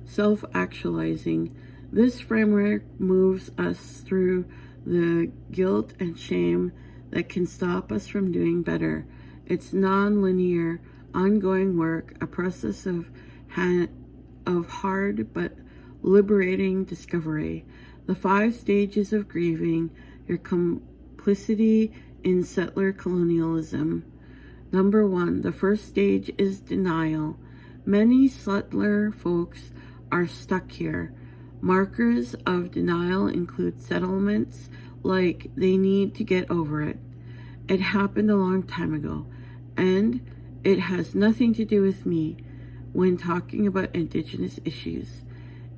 self-actualizing. This framework moves us through the guilt and shame that can stop us from doing better. It's non-linear, ongoing work, a process of hard but liberating discovery. The 5 stages of grieving your complicity in settler colonialism. Number 1, the first stage is denial. Many settler folks are stuck here. Markers of denial include settlements like they need to get over it. It happened a long time ago, and it has nothing to do with me when talking about Indigenous issues.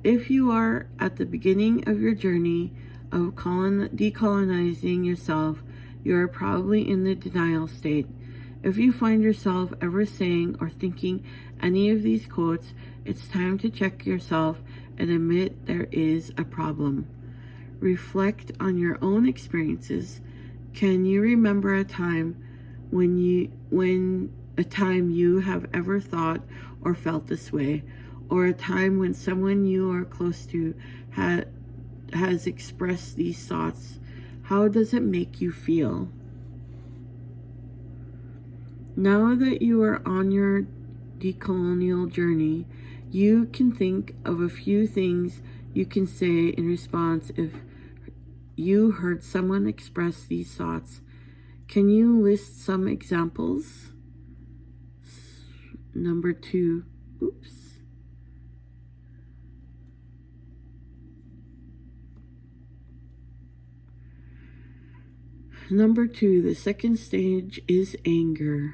If you are at the beginning of your journey of decolonizing yourself, you are probably in the denial state. If you find yourself ever saying or thinking any of these quotes, it's time to check yourself and admit there is a problem. Reflect on your own experiences. Can you remember a time when you have ever thought or felt this way, or a time when someone you are close to has expressed these thoughts? How does it make you feel? Now that you are on your decolonial journey, you can think of a few things you can say in response if you heard someone express these thoughts. Can you list some examples? Number 2, Number 2, the second stage is anger.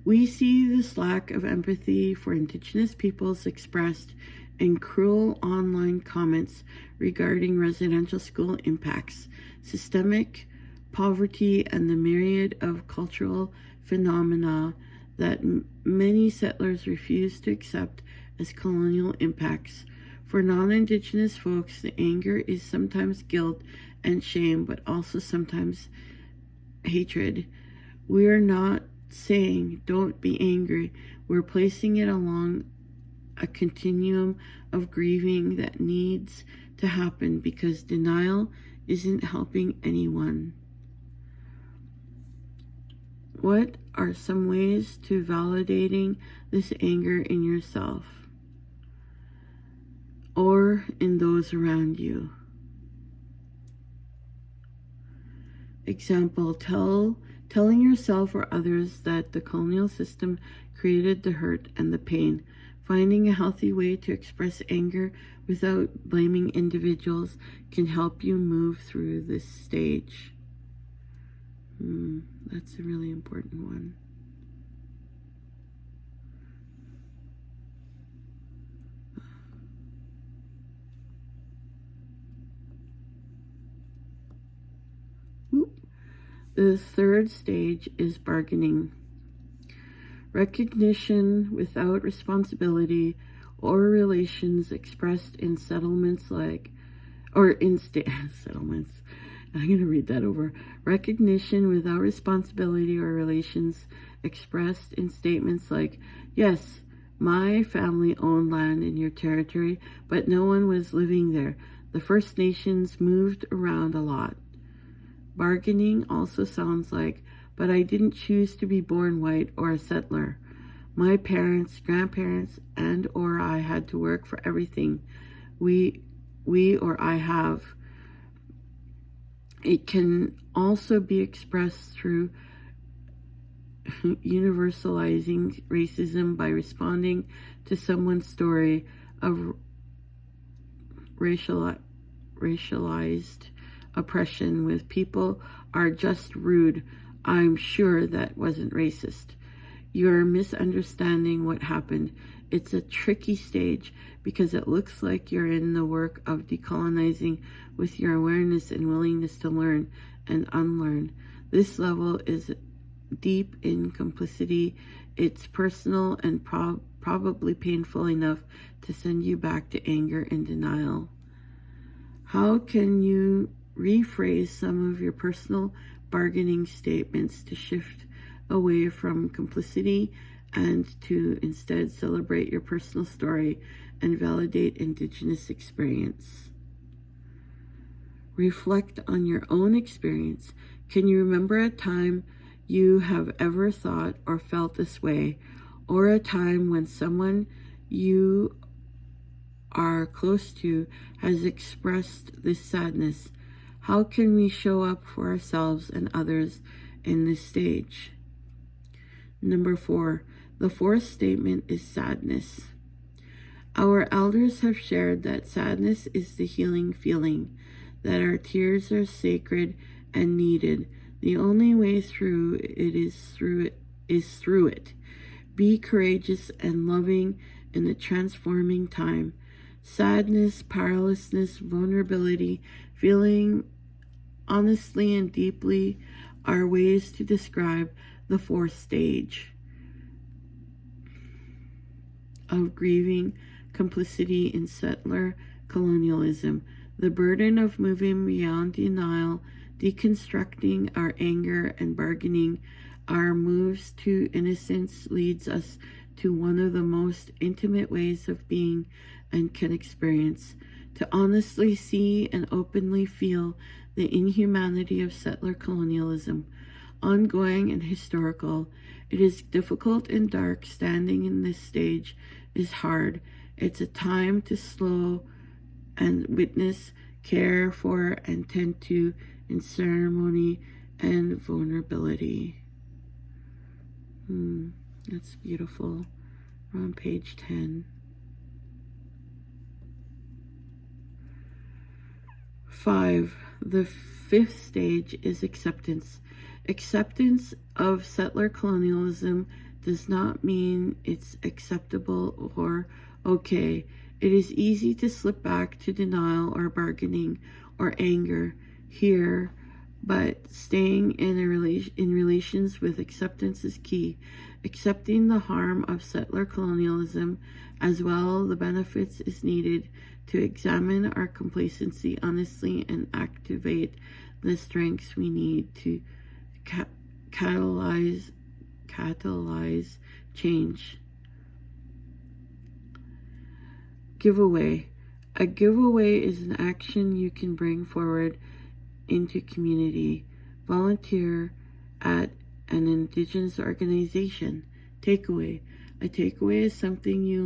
We see this lack of empathy for Indigenous peoples expressed in cruel online comments regarding residential school impacts, systemic poverty, and the myriad of cultural phenomena that many settlers refuse to accept as colonial impacts. For non-Indigenous folks, the anger is sometimes guilt and shame, but also sometimes hatred. We are not saying don't be angry. We're placing it along a continuum of grieving that needs to happen because denial isn't helping anyone. What are some ways to validating this anger in yourself or in those around you? Example, telling yourself or others that the colonial system created the hurt and the pain. Finding a healthy way to express anger without blaming individuals can help you move through this stage. That's a really important one. The third stage is bargaining. Recognition without responsibility or relations expressed in settlements settlements. I'm going to read that over. Recognition without responsibility or relations expressed in statements like, yes, my family owned land in your territory, but no one was living there. The First Nations moved around a lot. Bargaining also sounds like, but I didn't choose to be born white or a settler. My parents, grandparents, and or I had to work for everything we or I have. It can also be expressed through universalizing racism by responding to someone's story of racialized oppression with people are just rude. I'm sure that wasn't racist. You're misunderstanding what happened. It's a tricky stage because it looks like you're in the work of decolonizing with your awareness and willingness to learn and unlearn. This level is deep in complicity. It's personal and probably painful enough to send you back to anger and denial. How can you rephrase some of your personal bargaining statements to shift away from complicity and to instead celebrate your personal story and validate Indigenous experience. Reflect on your own experience. Can you remember a time you have ever thought or felt this way, or a time when someone you are close to has expressed this sadness? How can we show up for ourselves and others in this stage? Number 4, the fourth statement is sadness. Our elders have shared that sadness is the healing feeling, that our tears are sacred and needed. The only way through it is through it. Be courageous and loving in the transforming time. Sadness, powerlessness, vulnerability, feeling honestly and deeply are ways to describe the fourth stage of grieving complicity in settler colonialism. The burden of moving beyond denial, deconstructing our anger and bargaining our moves to innocence leads us to one of the most intimate ways of being and can experience, to honestly see and openly feel the inhumanity of settler colonialism, ongoing and historical. It is difficult and dark. Standing in this stage is hard. It's a time to slow and witness, care for, and tend to in ceremony and vulnerability. That's beautiful. We're on page 10. 5. The fifth stage is acceptance. Acceptance of settler colonialism does not mean it's acceptable or okay. It is easy to slip back to denial or bargaining or anger here, but staying in relations with acceptance is key. Accepting the harm of settler colonialism as well the benefits is needed to examine our complacency honestly and activate the strengths we need to catalyze change. Giveaway. A giveaway is an action you can bring forward into community. Volunteer at an Indigenous organization. Takeaway. A takeaway is something you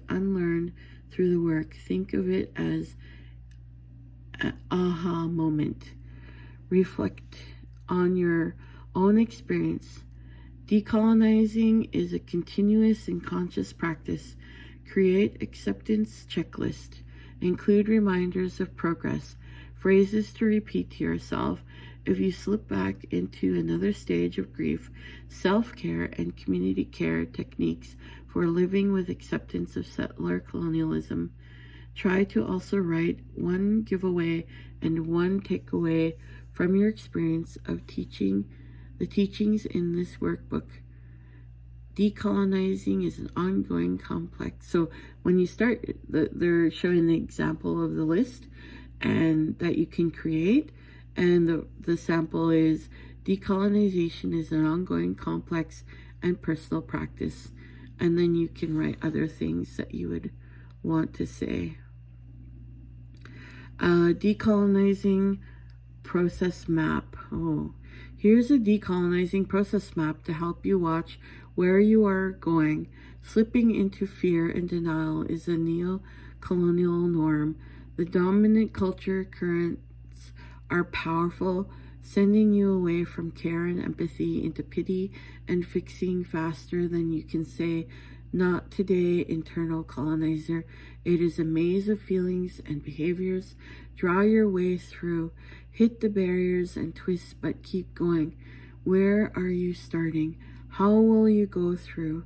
unlearned through the work. Think of it as an aha moment. Reflect on your own experience. Decolonizing is a continuous and conscious practice. Create acceptance checklist. Include reminders of progress. Phrases to repeat to yourself if you slip back into another stage of grief. Self-care and community care techniques for living with acceptance of settler colonialism. Try to also write one giveaway and one takeaway from your experience of the teachings in this workbook. Decolonizing is an ongoing complex. So when you start, they're showing the example of the list and that you can create. And the sample is decolonization is an ongoing, complex, and personal practice. And then you can write other things that you would want to say. Decolonizing process map. Here's a decolonizing process map to help you watch where you are going. Slipping into fear and denial is a neo-colonial norm. The dominant culture currents are powerful, sending you away from care and empathy into pity and fixing faster than you can say, "Not today, internal colonizer." It is a maze of feelings and behaviors. Draw your way through. Hit the barriers and twist, but keep going. Where are you starting? How will you go through?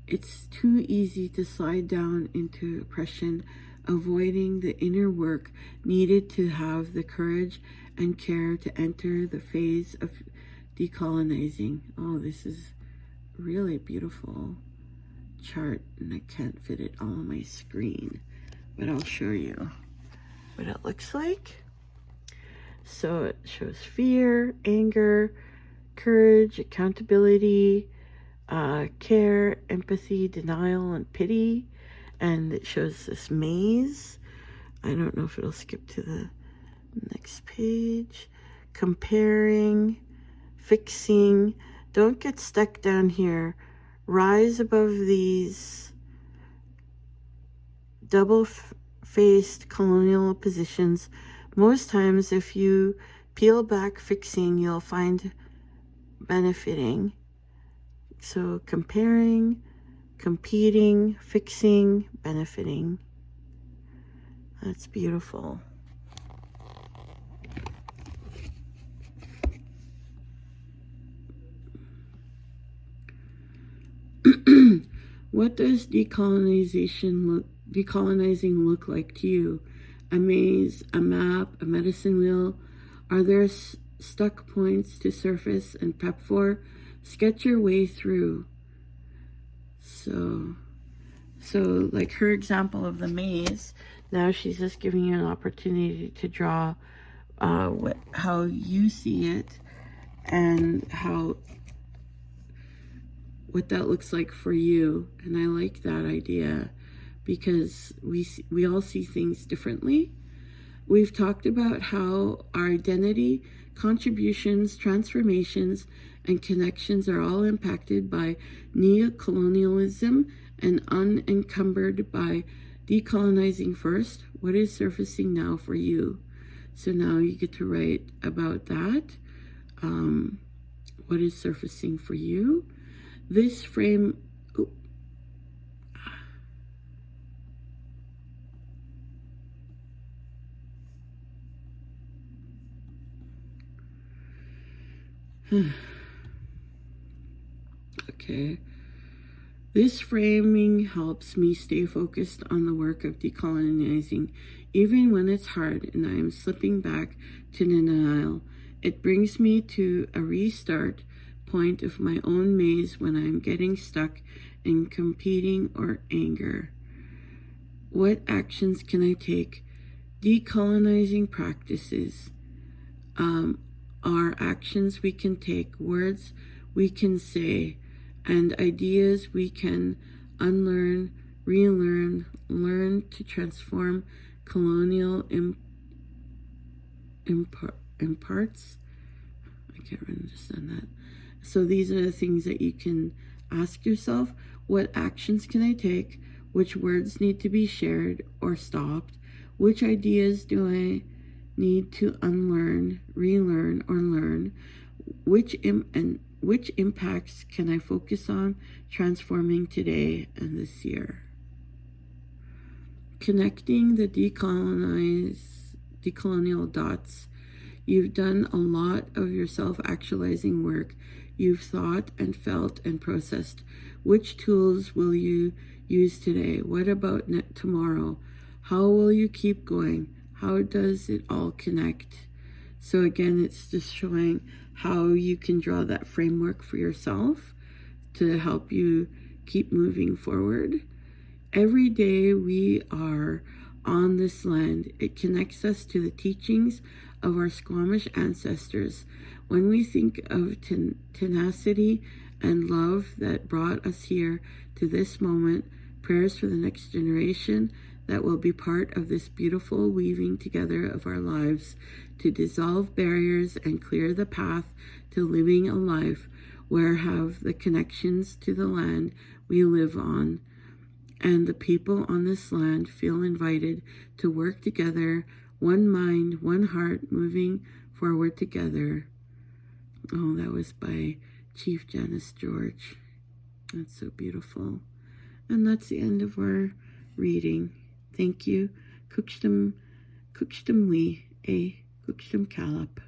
It's too easy to slide down into oppression, avoiding the inner work needed to have the courage and care to enter the phase of decolonizing. This is really beautiful chart, and I can't fit it all on my screen, but I'll show you what it looks like. So it shows fear, anger, courage, accountability, care, empathy, denial, and pity. And it shows this maze. I don't know if it'll skip to the next page. Comparing, fixing. Don't get stuck down here. Rise above these double-faced colonial positions. Most times, if you peel back fixing, you'll find benefiting. So comparing, competing, fixing, benefiting. That's beautiful. What does decolonizing look like to you? A maze, a map, a medicine wheel? Are there stuck points to surface and prep for? Sketch your way through. So like her example of the maze, now she's just giving you an opportunity to draw how you see it and what that looks like for you. And I like that idea because we all see things differently. We've talked about how our identity, contributions, transformations, and connections are all impacted by neocolonialism and unencumbered by decolonizing first. What is surfacing now for you? So now you get to write about that. What is surfacing for you? This frame, okay. This framing helps me stay focused on the work of decolonizing, even when it's hard and I am slipping back to denial. It brings me to a restart point of my own maze when I'm getting stuck in competing or anger. What actions can I take? Decolonizing practices are actions we can take, words we can say, and ideas we can unlearn, relearn, learn to transform colonial imparts. I can't understand that. So these are the things that you can ask yourself. What actions can I take? Which words need to be shared or stopped? Which ideas do I need to unlearn, relearn, or learn? Which impacts can I focus on transforming today and this year? Connecting the decolonial dots. You've done a lot of your self-actualizing work. You've thought and felt and processed. Which tools will you use today? What about tomorrow? How will you keep going? How does it all connect? So again, it's just showing how you can draw that framework for yourself to help you keep moving forward. Every day we are on this land, it connects us to the teachings of our Squamish ancestors. When we think of tenacity and love that brought us here to this moment, prayers for the next generation that will be part of this beautiful weaving together of our lives to dissolve barriers and clear the path to living a life where have the connections to the land we live on, and the people on this land feel invited to work together, one mind, one heart, moving forward together. Oh, that was by Chief Janice George. That's so beautiful. And that's the end of our reading. Thank you. Kukstum wi, Kukstum kalap.